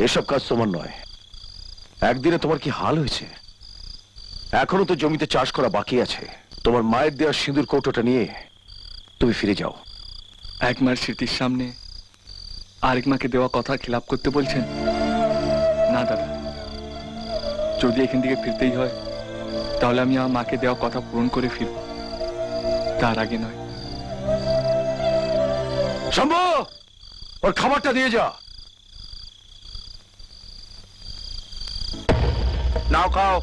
এসব কাজ তোমার নয়। একদিনে তোমার কি হাল হয়েছে? এখনো তো জমিতে চাষ করা বাকি আছে। তোমার মায়ের দেওয়া সিঁদুর কৌটোটা নিয়ে তুমি ফিরে যাও। এক মার স্মৃতির সামনে আরেক মাকে দেওয়া কথা খিলাপ করতে বলছেন? না দাদা, যদি এখান থেকে ফিরতেই হয় তাহলে আমি আমার মাকে দেওয়া কথা পূরণ করে ফিরব, তার আগে নয়। শম্ভু, ওর খাবারটা দিয়ে যা। নাও খাও,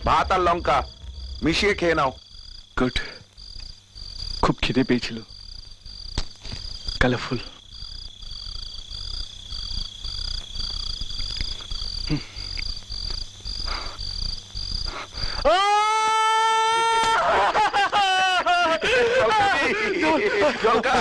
ভাত আর লঙ্কা মিশিয়ে খেয়ে নাও। গুড, খুব খিদে পেয়েছিল। কালারফুল। জলকা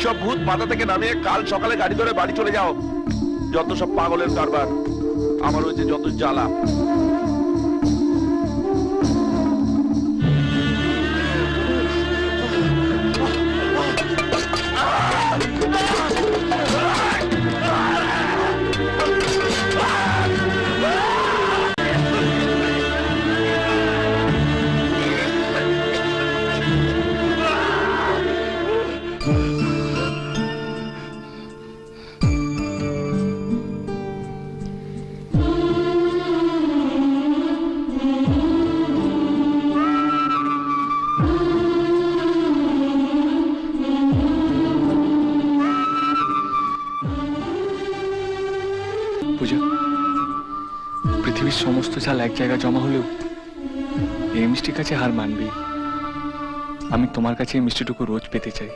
সব ভূত মাথা থেকে নামিয়ে কাল সকালে গাড়ি ধরে বাড়ি চলে যাও। যত সব পাগলের কারবার, আমার হয়েছে যত জ্বালা। পূজা, পৃথিবীর সমস্ত চাল এক জায়গায় জমা হলেও এই মিষ্টির কাছে হার মানবি। আমি তোমার কাছে এই মিষ্টিটুকু রোজ পেতে চাই।